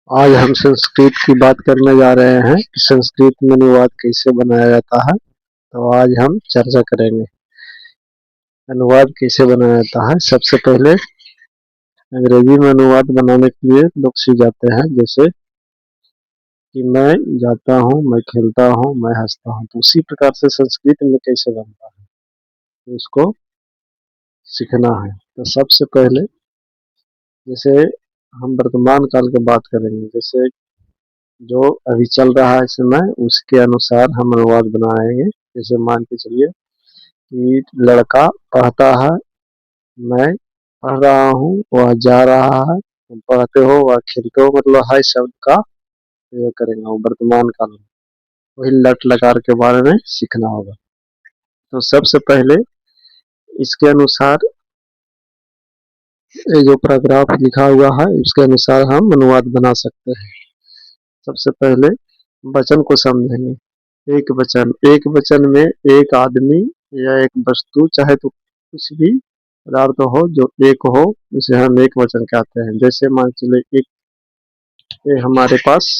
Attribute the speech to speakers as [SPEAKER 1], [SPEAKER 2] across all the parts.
[SPEAKER 1] आज हम संस्कृत की बात करने जा रहे हैं कि संस्कृत में अनुवाद कैसे बनाया जाता है। तो आज हम चर्चा करेंगे अनुवाद कैसे बनाया जाता है। सबसे पहले अंग्रेजी में अनुवाद बनाने के लिए लोग सीख जाते हैं, जैसे कि मैं जाता हूँ, मैं खेलता हूँ, मैं हंसता हूँ। तो उसी प्रकार से संस्कृत में कैसे बनता है तो इसको सीखना है। तो सबसे पहले जैसे हम वर्तमान काल की बात करेंगे, जैसे जो अभी चल रहा है समय, उसके अनुसार हम अनुवाद बनाएंगे। जैसे मान के चलिए कि लड़का पढ़ता है, मैं पढ़ रहा हूँ, वह जा रहा है। तुम पढ़ते हो, वह खेलते हो, मतलब हर शब्द का प्रयोग करेंगे वो वर्तमान काल में। वही लट लकार के बारे में सीखना होगा। तो सबसे पहले इसके अनुसार ये जो पैराग्राफ लिखा हुआ है, इसके अनुसार हम अनुवाद बना सकते हैं। सबसे पहले वचन को समझेंगे। एक वचन, एक वचन में एक आदमी या एक वस्तु, चाहे तो कुछ भी पदार्थ हो जो एक हो, उसे हम एक वचन कहते हैं। जैसे मान चलिए एक ये हमारे पास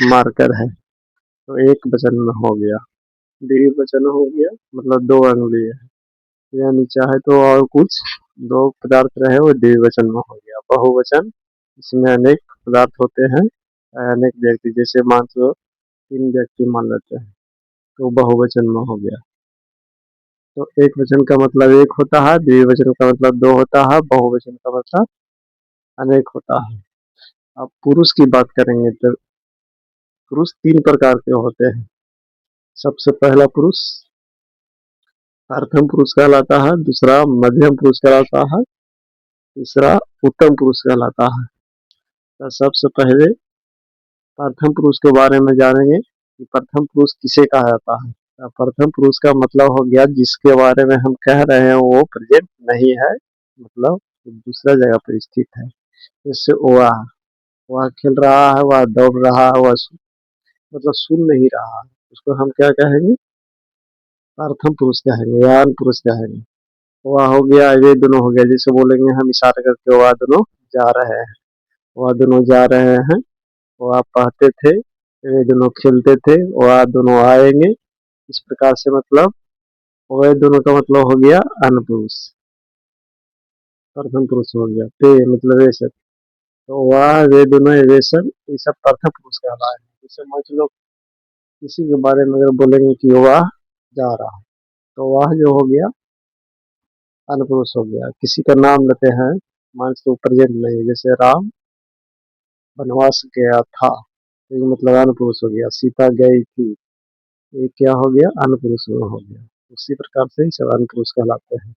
[SPEAKER 1] मार्कर है, तो एक वचन में हो गया। द्विवचन हो गया, मतलब दो अंगुली है, यानी चाहे तो और कुछ दो पदार्थ रहे, वो द्विवचन में हो गया। बहुवचन, इसमें अनेक पदार्थ होते हैं, अनेक व्यक्ति, जैसे मान लो तीन व्यक्ति मान लेते हैं, तो बहुवचन में हो गया। तो एक वचन का मतलब एक होता है, द्विवचन का मतलब दो होता है, बहुवचन का मतलब अनेक होता है। अब पुरुष की बात करेंगे तो पुरुष तीन प्रकार के होते हैं। सबसे पहला पुरुष प्रथम पुरुष कहलाता है, दूसरा मध्यम पुरुष कहलाता है, तीसरा उत्तम पुरुष कहलाता है। तो सबसे पहले प्रथम पुरुष के बारे में जानेंगे कि प्रथम पुरुष किसे कहा जाता है। तो प्रथम पुरुष का मतलब हो गया जिसके बारे में हम कह रहे हैं वो प्रेजेंट नहीं है, मतलब दूसरा जगह पर स्थित है। जैसे वह खेल रहा है, वह दौड़ रहा है, मतलब सुन नहीं रहा है, उसको हम क्या कहेंगे? प्रथम पुरुष कहेंगे या अन पुरुष कहेंगे। वह हो गया, ये दोनों हो गया। जैसे बोलेंगे हम इशारा करके, वह दोनों जा रहे हैं, वह दोनों जा रहे हैं, वह पढ़ते थे, वे दोनों खेलते थे, वह दोनों आएंगे। इस प्रकार से मतलब वह दोनों का मतलब हो गया अन पुरुष। प्रथम पुरुष हो गया ते, मतलब वे सब। तो वह वे दोनों वे सब, ये सब प्रथम पुरुष कहलाए। जैसे मान लो किसी के बारे में अगर बोलेंगे कि वह जा रहा है, तो वह जो हो गया अनपुरुष हो गया। किसी का नाम लेते हैं, मान लो प्रेजेंट नहीं, जैसे राम वनवास गया था, तो ये मतलब अनपुरुष हो गया। सीता गई थी, ये क्या हो गया? अनपुरुष हो गया। उसी प्रकार से सब अनपुरुष कहलाते हैं।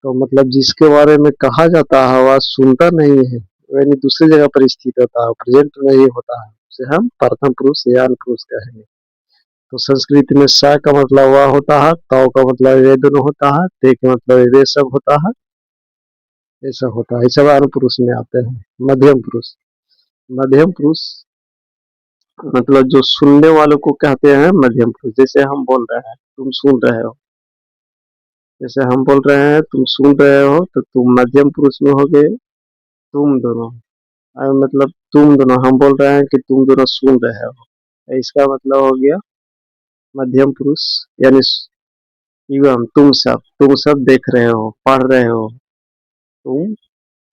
[SPEAKER 1] तो मतलब जिसके बारे में कहा जाता है वह सुनता नहीं है, यानी दूसरी जगह पर स्थित होता है, प्रेजेंट नहीं होता है, उसे हम प्रथम पुरुष या अनपुरुष कहेंगे। तो संस्कृत में स का मतलब वह होता है, तौ का मतलब वे दोनों होता है, ते का मतलब वे सब होता है, ऐसा होता है। सब आन पुरुष में आते हैं। मध्यम पुरुष, मध्यम पुरुष मतलब जो सुनने वालों को कहते हैं मध्यम पुरुष। जैसे हम बोल रहे हैं, तुम सुन रहे हो, जैसे हम बोल रहे हैं तुम सुन रहे हो, तो तुम मध्यम पुरुष में हो गए। तुम दोनों, मतलब तुम दोनों, हम बोल रहे हैं कि तुम दोनों सुन रहे हो, इसका मतलब हो गया मध्यम पुरुष। यानी एवं तुम सब देख रहे हो, पढ़ रहे हो, तुम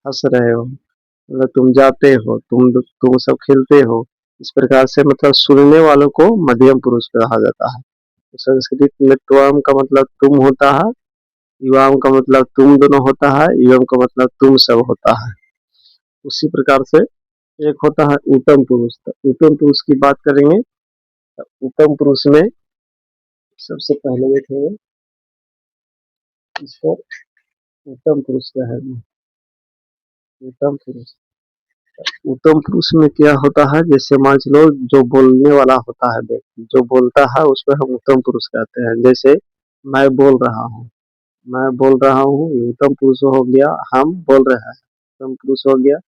[SPEAKER 1] हंस रहे हो, मतलब तुम जाते हो, तुम सब खेलते हो। इस प्रकार से मतलब सुनने वालों को मध्यम पुरुष कहा जाता है। तो संस्कृत में त्वम का मतलब तुम होता है, युवाम का मतलब तुम दोनों होता है, एवं का मतलब तुम सब होता है। उसी प्रकार से एक होता है उत्तम पुरुष। तो उत्तम पुरुष की बात करेंगे, तो उत्तम पुरुष में सबसे पहले देखेंगे इसको उत्तम पुरुष कहेंगे। उत्तम पुरुष, उत्तम पुरुष में क्या होता है? जैसे मान लो जो बोलने वाला होता है व्यक्ति, जो बोलता है उसको हम उत्तम पुरुष कहते हैं। जैसे मैं बोल रहा हूँ, मैं बोल रहा हूँ, ये उत्तम पुरुष हो गया। हम बोल रहे हैं, उत्तम पुरुष हो गया।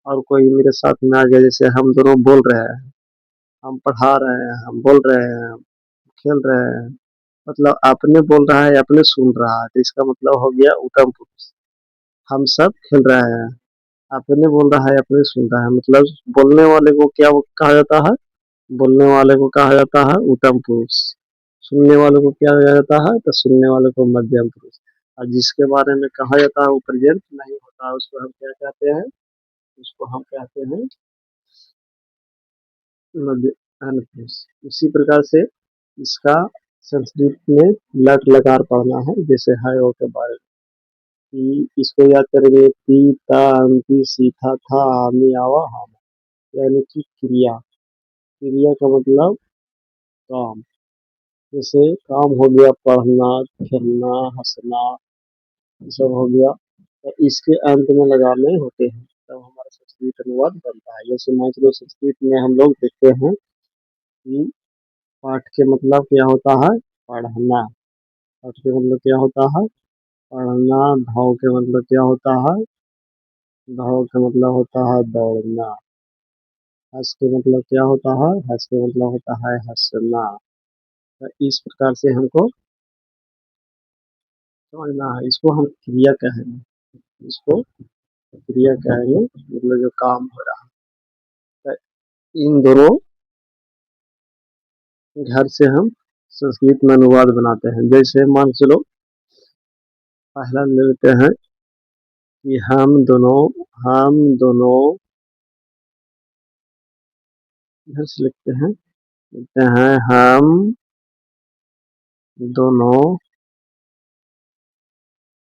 [SPEAKER 1] और कोई मेरे साथ में आ गया, जैसे हम दोनों बोल रहे हैं, हम पढ़ा रहे हैं, हम बोल रहे हैं, खेल रहे हैं, मतलब आपने बोल रहा है, आपने सुन रहा है, तो इसका मतलब हो गया उत्तम पुरुष। हम सब खेल रहे हैं, अपने बोल रहा है, अपने सुन रहा है, मतलब बोलने वाले को क्या कहा जाता है? बोलने वाले को कहा जाता है उत्तम पुरुष। सुनने वाले को क्या कहा जाता है? तो सुनने वाले को मध्यम पुरुष। और जिसके बारे में कहा जाता है वो प्रेजेंट नहीं होता है, उसको हम क्या कहते हैं? उसको हम कहते हैं मध्यम पुरुष। उसी प्रकार से इसका संस्कृत में लट लकार पढ़ना है, जैसे है वो के बारे में इसको याद करेंगे। पी ता अंति सीथा था आमी आवा हम, यानी कि क्रिया। क्रिया का मतलब काम। जैसे काम हो गया पढ़ना, खेलना, हंसना, ये सब हो गया, तो इसके अंत में लगाने होते हैं तब हमारा संस्कृत अनुवाद बनता है। जैसे मान लो संस्कृत में हम लोग देखते हैं कि पाठ के मतलब क्या होता है? पढ़ना। पाठ के मतलब क्या होता है? पढ़ना। भाव के मतलब क्या होता है? भाव के मतलब होता है दौड़ना। हंस के मतलब क्या होता है? हंस के मतलब होता है हंसना। तो इस प्रकार से हमको समझना है, इसको हम क्रिया कहेंगे। इसको क्रिया कहेंगे, मतलब जो काम हो रहा है। तो इन दोनों घर से हम संस्कृत में अनुवाद बनाते हैं। जैसे मान चलो पहला ले लेते हैं कि हम दोनों इधर से लिखते हैं हम दोनों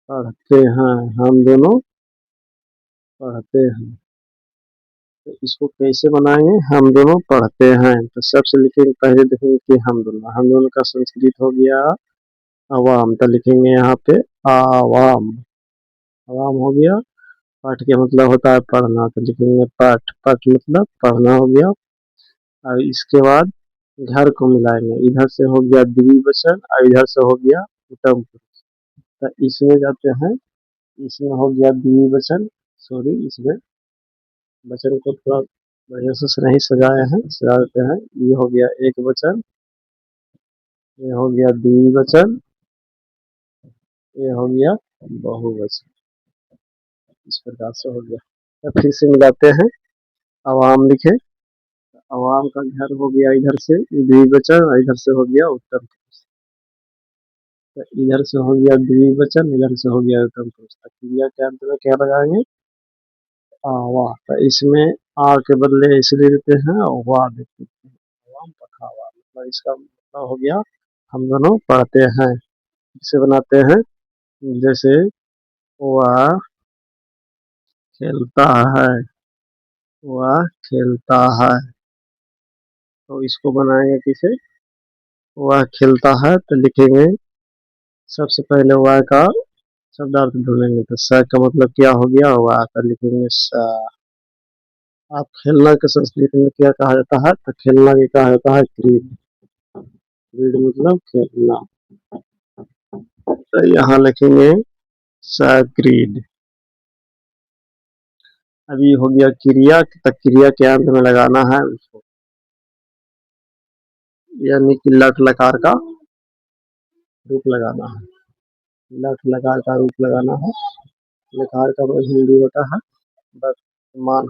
[SPEAKER 1] पढ़ते हैं। हम दोनों पढ़ते हैं। तो इसको कैसे बनाएंगे? हम दोनों पढ़ते हैं, तो सबसे लिखेंगे, पहले देखेंगे कि हम दोनों का संस्कृत हो गया अवाम, तो लिखेंगे यहाँ पे आवाम। आवाम हो गया। पाठ के मतलब होता है पढ़ना, तो लिखेंगे पाठ। पाठ मतलब पढ़ना हो गया। और इसके बाद घर को मिलाएंगे, इधर से हो गया द्विवचन और इधर से हो गया उत्तम पुरुष। तो इसमें जाते हैं, इसमें हो गया द्विवचन, सॉरी इसमें वचन को थोड़ा बढ़िया से नहीं सजाए हैं, सजा देते हैं। ये हो गया एक वचन, ये हो गया द्विवचन, ये हो गया बहुवचन। इस प्रकार से हो गया। तो फिर से मिलाते हैं। अवाम लिखे, अवाम का घर हो गया इधर से द्विवचन और इधर से हो गया उत्तम पुरुष। तो इधर से हो गया द्विवचन, इधर से हो गया उत्तम पुरुष। तो क्रिया के अंत में क्या लगाएंगे? आवा। तो इसमें आ के बदले इसलिए देते हैं और वाह देते हैं। अवाम पखावा, मतलब इसका मतलब हो गया हम दोनों पढ़ते हैं। इसे बनाते हैं, जैसे वह खेलता है, वह खेलता है। तो इसको बनाएंगे किसे? वह खेलता है, तो लिखेंगे सबसे पहले वह का शब्दार्थ ढूंढेंगे। तो स का मतलब क्या हो गया? वह का लिखेंगे स। आप खेलना के संस्कृत में क्या कहा जाता है? तो खेलना के कहा जाता है क्रीड। क्रीड मतलब खेलना। तो यहाँ लिखेंगे स क्रीड। अभी हो गया क्रिया, तो क्रिया के अंत में लगाना है उसको, यानी कि लट लकार का रूप लगाना है। लट लकार का रूप लगाना है। लकार का हिंदी होता है वर्तमान।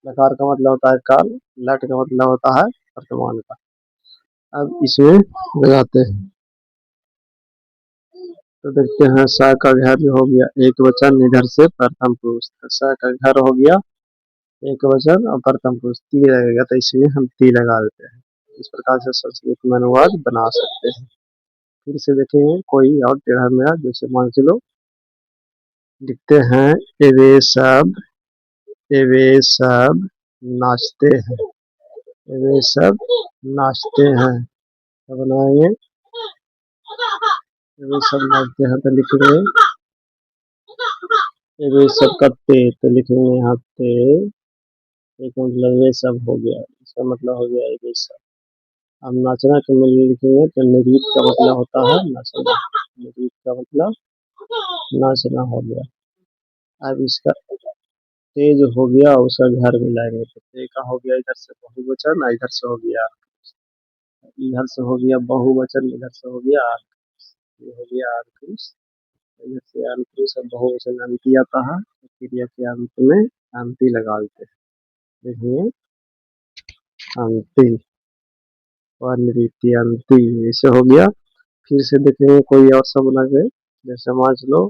[SPEAKER 1] लकार का मतलब होता है काल। लट का मतलब होता है वर्तमान का। अब इसमें लगाते हैं, तो देखते हैं स का घर हो गया एक वचन, इधर से प्रथम पुरुष। तो स का घर हो गया एक वचन और प्रथम पुरुष ती लगेगा, तो इसमें हम ती लगा देते हैं। इस प्रकार से संस्कृत में अनुवाद बना सकते हैं। फिर से देखेंगे कोई और टेढ़ा मेढ़ा, जैसे मान चलो लिखते हैं ये वे सब नाचते हैं। ये वे सब नाचते हैं, तो बनाएंगे ये वे सब नाचते हैं, तो लिखेंगे ये वे सब करते, तो लिखेंगे यहाँ पे एक मतलब ये सब हो गया, इसका मतलब हो गया ये वे सब। अब नाचना के लिए लिखेंगे, तो नृत्य का मतलब होता है नाचना। नृत्य का मतलब नाचना हो गया। अब इसका ते जो हो गया उसका घर मिलाएंगे, तो ते का हो गया इधर से बहुवचन और इधर से हो गया, इधर से हो गया बहुवचन, इधर से हो गया ये हो गया आरपुरुष। इधर से आरपुरुष और बहुवचन अंति आता है, तो क्रिया के अंत में अंति लगा देते हैं। देखिए अंति, वनरीति ऐसे हो गया। फिर से देखेंगे कोई और शब्द बना के, जैसे मान लो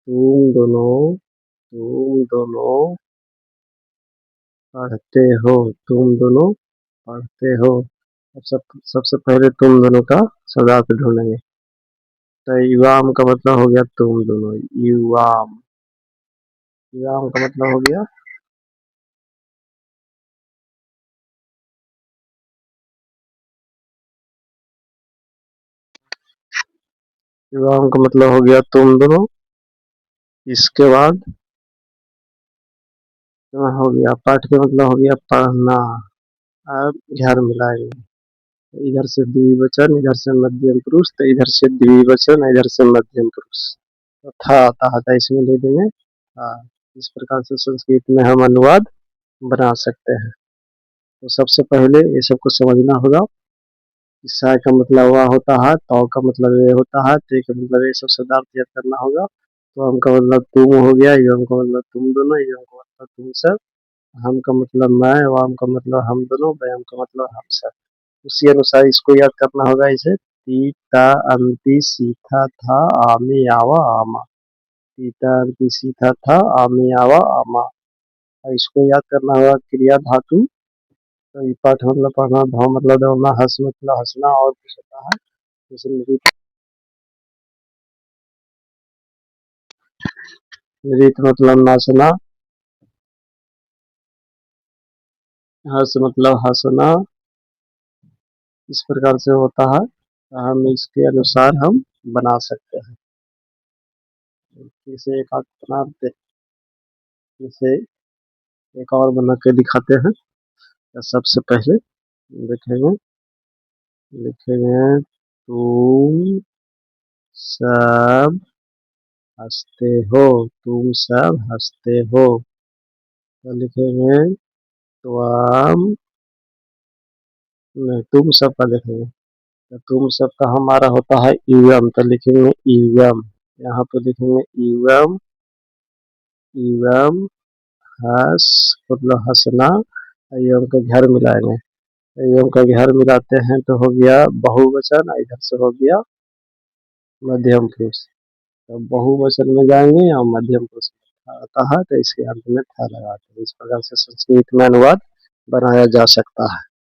[SPEAKER 1] तुम दोनों पढ़ते हो, तुम दोनों पढ़ते हो। अब सबसे पहले तुम दोनों का शब्दार्थ ढूंढेंगे। तो युवाम का मतलब हो गया तुम दोनों, युवाम। युवाम का मतलब हो गया युवाम का मतलब हो गया तुम दोनों। इसके बाद हो गया पाठ का मतलब हो गया पढ़ना। अब घर मिलाएंगे, इधर से द्विवचन, इधर से मध्यम पुरुष, तो इधर से द्विवचन, इधर से मध्यम पुरुष। तो था आता था इसमें ले देंगे था। इस प्रकार से संस्कृत में हम अनुवाद बना सकते हैं। तो सबसे पहले ये सबको समझना होगा। सा का मतलब वह होता है, तौ का मतलब ये होता है, ते का मतलब ये सब शब्दार्थ याद करना होगा। तो हम का मतलब तुम हो गया, यम का मतलब तुम दोनों, यम का मतलब तुम सब, हम का मतलब मैं, वाम का मतलब हम दोनों, व्याम का मतलब हम सब। उसी अनुसार इसको याद करना होगा। इसे ती ता अंति सीथा था आमी आवा आमा, तीता अंति सीथा था आमी आवा आमा। और इसको याद करना होगा क्रिया धातु। तो ये पाठ मतलब पढ़ना, भाव मतलब दौड़ना, हंस मतलब हंसना, और कुछ होता है जैसे नृत्य मतलब नाचना, हंस मतलब हंसना, इस प्रकार से होता है। हम इसके अनुसार हम बना सकते हैं। इसे एक आध बनाते, इसे एक और बना के दिखाते हैं। तो सबसे पहले देखेंगे, लिखेंगे तुम सब हंसते हो, तुम सब हंसते हो। तो लिखेंगे तुम, नहीं तुम सब का देखेंगे। तो तुम सब का हमारा होता है इवम, तो लिखेंगे इवम। यहाँ पे लिखेंगे इवम, इवम हंस मतलब हंसना। एवं का घर मिलाएंगे, एवं का घर मिलाते हैं तो हो गया बहुवचन, इधर से हो गया मध्यम पुरुष। तो बहुवचन में जाएंगे और मध्यम पुरुष आता है तो इसके अंत में था लगाते हैं। इस प्रकार से संस्कृत में अनुवाद बनाया जा सकता है।